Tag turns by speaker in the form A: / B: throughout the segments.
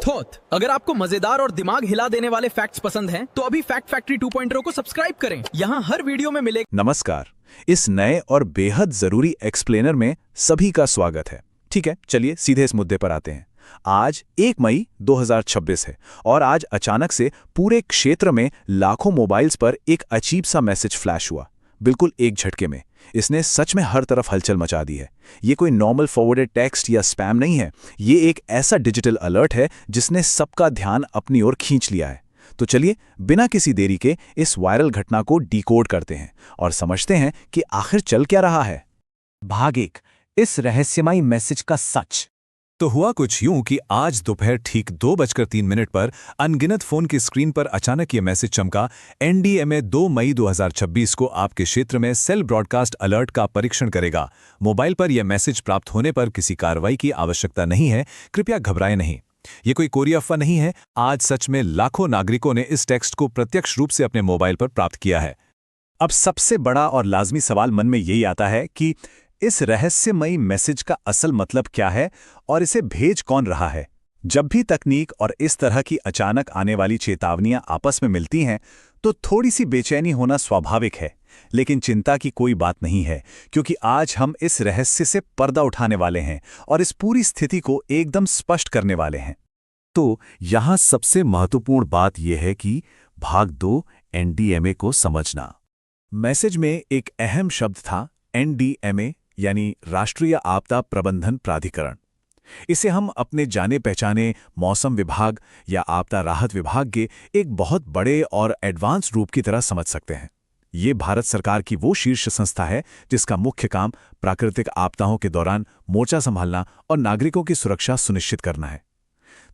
A: Thought. अगर आपको मजेदार और दिमाग हिला देने वाले फैक्ट्स पसंद हैं, तो अभी फैक्ट फैक्ट्री 2.0 को सब्सक्राइब करें। यहाँ हर वीडियो में मिले।
B: नमस्कार, इस नए और बेहद जरूरी एक्सप्लेनर में सभी का स्वागत है। ठीक है, चलिए सीधे इस मुद्दे पर आते हैं। आज 1 मई 2026 है और आज अचानक से पूरे क्षेत्र में लाखों मोबाइल्स पर एक अजीब सा मैसेज फ्लैश हुआ, बिल्कुल एक झटके में। इसने सच में हर तरफ हलचल मचा दी है। ये कोई नॉर्मल फॉरवर्डेड टेक्स्ट या स्पैम नहीं है, ये एक ऐसा डिजिटल अलर्ट है जिसने सबका ध्यान अपनी ओर खींच लिया है। तो चलिए बिना किसी देरी के इस वायरल घटना को डिकोड करते हैं और समझते हैं कि आखिर चल क्या रहा है।
C: भाग 1, इस रहस्यमयी मैसेज का सच।
D: तो हुआ कुछ यूं कि आज दोपहर ठीक 2:03 पर अनगिनत फोन की स्क्रीन पर अचानक ये मैसेज चमका। एनडीएमए 2 मई 2026 को आपके क्षेत्र में सेल ब्रॉडकास्ट अलर्ट का परीक्षण करेगा। मोबाइल पर यह मैसेज प्राप्त होने पर किसी कार्रवाई की आवश्यकता नहीं है, कृपया घबराएं नहीं। ये कोई कोरी अफवाह नहीं है। आज सच में लाखों नागरिकों ने इस टेक्स्ट को प्रत्यक्ष रूप से अपने मोबाइल पर प्राप्त किया है।
B: अब सबसे बड़ा और लाजमी सवाल मन में यही आता है कि इस रहस्यमयी मैसेज का असल मतलब क्या है और इसे भेज कौन रहा है। जब भी तकनीक और इस तरह की अचानक आने वाली चेतावनियां आपस में मिलती हैं तो थोड़ी सी बेचैनी होना स्वाभाविक है, लेकिन चिंता की कोई बात नहीं है, क्योंकि आज हम इस रहस्य से पर्दा उठाने वाले हैं और इस पूरी स्थिति को एकदम स्पष्ट करने वाले हैं।
D: तो यहां सबसे महत्वपूर्ण बात यह है कि भाग 2 एनडीएमए को समझना।
B: मैसेज में एक अहम शब्द था, एनडीएमए यानी राष्ट्रीय आपदा प्रबंधन प्राधिकरण। इसे हम अपने जाने पहचाने मौसम विभाग या आपदा राहत विभाग के एक बहुत बड़े और एडवांस रूप की तरह समझ सकते हैं। ये भारत सरकार की वो शीर्ष संस्था है जिसका मुख्य काम प्राकृतिक आपदाओं के दौरान मोर्चा संभालना और नागरिकों की सुरक्षा सुनिश्चित करना है।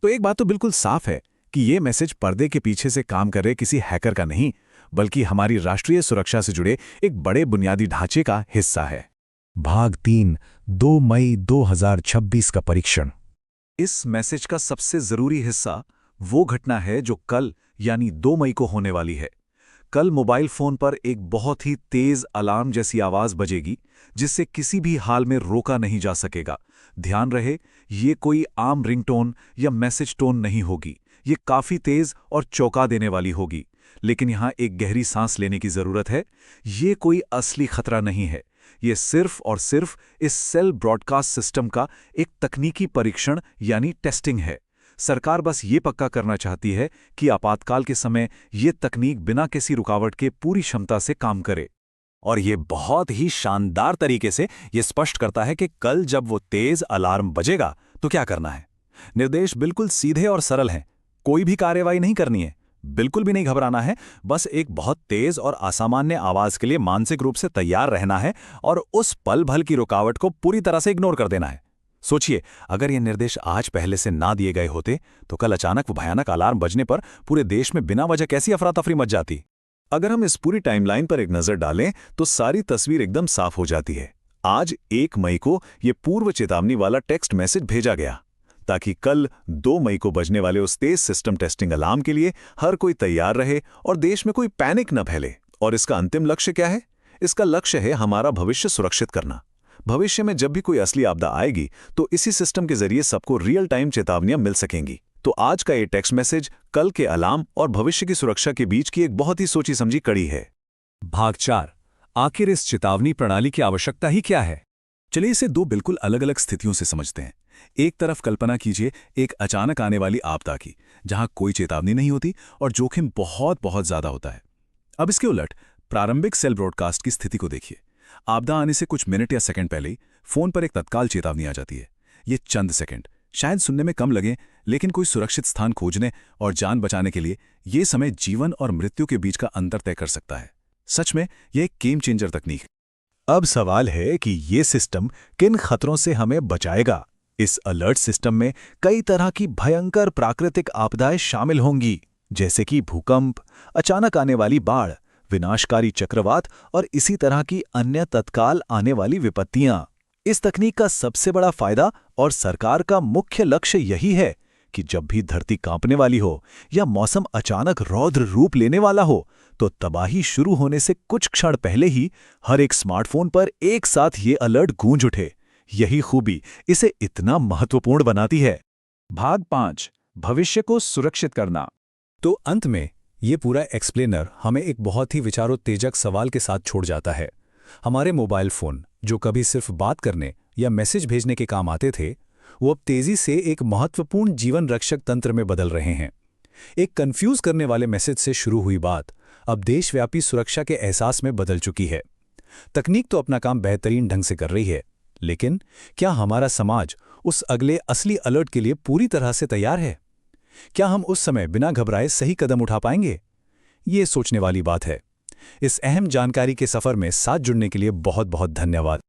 B: तो एक बात तो बिल्कुल साफ है कि ये मैसेज पर्दे के पीछे से काम कर रहे किसी हैकर का नहीं, बल्कि हमारी राष्ट्रीय सुरक्षा से जुड़े एक बड़े बुनियादी ढांचे का हिस्सा है।
C: भाग 3, 2 मई 2026 का परीक्षण।
B: इस मैसेज का सबसे जरूरी हिस्सा वो घटना है जो कल यानी 2 मई को होने वाली है। कल मोबाइल फोन पर एक बहुत ही तेज अलार्म जैसी आवाज बजेगी जिससे किसी भी हाल में रोका नहीं जा सकेगा। ध्यान रहे, ये कोई आम रिंगटोन या मैसेज टोन नहीं होगी। ये काफी तेज और चौंका देने वाली होगी। लेकिन यहां एक गहरी सांस लेने की जरूरत है। ये कोई असली खतरा नहीं है। ये सिर्फ और सिर्फ इस सेल ब्रॉडकास्ट सिस्टम का एक तकनीकी परीक्षण यानी टेस्टिंग है। सरकार बस ये पक्का करना चाहती है कि आपातकाल के समय ये तकनीक बिना किसी रुकावट के पूरी क्षमता से काम करे।
D: और ये बहुत ही शानदार तरीके से ये स्पष्ट करता है कि कल जब वो तेज अलार्म बजेगा तो क्या करना है। निर्देश बिल्कुल सीधे और सरल हैं। कोई भी कार्रवाई नहीं करनी है, बिल्कुल भी नहीं घबराना है। बस एक बहुत तेज और असामान्य आवाज के लिए मानसिक रूप से तैयार रहना है और उस पल भर की रुकावट को पूरी तरह से इग्नोर कर देना है। सोचिए, अगर ये निर्देश आज पहले से ना दिए गए होते तो कल अचानक वो भयानक अलार्म बजने पर पूरे देश में बिना वजह कैसी अफरा तफरी मच जाती।
B: अगर हम इस पूरी टाइमलाइन पर एक नजर डालें तो सारी तस्वीर एकदम साफ हो जाती है। आज 1 मई को ये पूर्व चेतावनी वाला टेक्स्ट मैसेज भेजा गया ताकि कल 2 मई को बजने वाले उस तेज सिस्टम टेस्टिंग अलार्म के लिए हर कोई तैयार रहे और देश में कोई पैनिक न फैले। और इसका अंतिम लक्ष्य क्या है? इसका लक्ष्य है हमारा भविष्य सुरक्षित करना। भविष्य में जब भी कोई असली आपदा आएगी तो इसी सिस्टम के जरिए सबको रियल टाइम चेतावनियां मिल सकेंगी। तो आज का ये टेक्स्ट मैसेज कल के अलार्म और भविष्य की सुरक्षा के बीच की एक बहुत ही सोची समझी कड़ी है।
D: भाग 4, आखिर इस चेतावनी प्रणाली की आवश्यकता ही क्या है।
B: चलिए इसे 2 बिल्कुल अलग अलग स्थितियों से समझते हैं। एक तरफ कल्पना कीजिए एक अचानक आने वाली आपदा की, जहां कोई चेतावनी नहीं होती और जोखिम बहुत बहुत ज्यादा होता है। अब इसके उलट प्रारंभिक सेल ब्रॉडकास्ट की स्थिति को देखिए। आपदा आने से कुछ मिनट या सेकंड पहले ही फोन पर एक तत्काल चेतावनी आ जाती है। ये चंद सेकंड शायद सुनने में कम लगे, लेकिन कोई सुरक्षित स्थान खोजने और जान बचाने के लिए ये समय जीवन और मृत्यु के बीच का अंतर तय कर सकता है। सच में यह एक गेम चेंजर तकनीक है। अब सवाल है कि ये सिस्टम किन खतरों से हमें बचाएगा। इस अलर्ट सिस्टम में कई तरह की भयंकर प्राकृतिक आपदाएं शामिल होंगी, जैसे कि भूकंप, अचानक आने वाली बाढ़, विनाशकारी चक्रवात और इसी तरह की अन्य तत्काल आने वाली विपत्तियां। इस तकनीक का सबसे बड़ा फायदा और सरकार का मुख्य लक्ष्य यही है कि जब भी धरती कांपने वाली हो या मौसम अचानक रौद्र रूप लेने वाला हो, तो तबाही शुरू होने से कुछ क्षण पहले ही हर एक स्मार्टफोन पर एक साथ ये अलर्ट गूंज उठे। यही खूबी इसे इतना महत्वपूर्ण बनाती है।
C: भाग 5,
D: भविष्य को सुरक्षित करना।
C: तो अंत में ये पूरा एक्सप्लेनर हमें एक बहुत ही विचारोत्तेजक सवाल के साथ छोड़ जाता है। हमारे मोबाइल फ़ोन, जो कभी सिर्फ बात करने या मैसेज भेजने के काम आते थे, वो अब तेज़ी से एक महत्वपूर्ण जीवन रक्षक तंत्र में बदल रहे हैं। एक कंफ्यूज करने वाले मैसेज से शुरू हुई बात अब देशव्यापी सुरक्षा के एहसास में बदल चुकी है। तकनीक तो अपना काम बेहतरीन ढंग से कर रही है, लेकिन क्या हमारा समाज उस अगले असली अलर्ट के लिए पूरी तरह से तैयार है? क्या हम उस समय बिना घबराए सही कदम उठा पाएंगे? ये सोचने वाली बात है। इस अहम जानकारी के सफर में साथ जुड़ने के लिए बहुत बहुत धन्यवाद।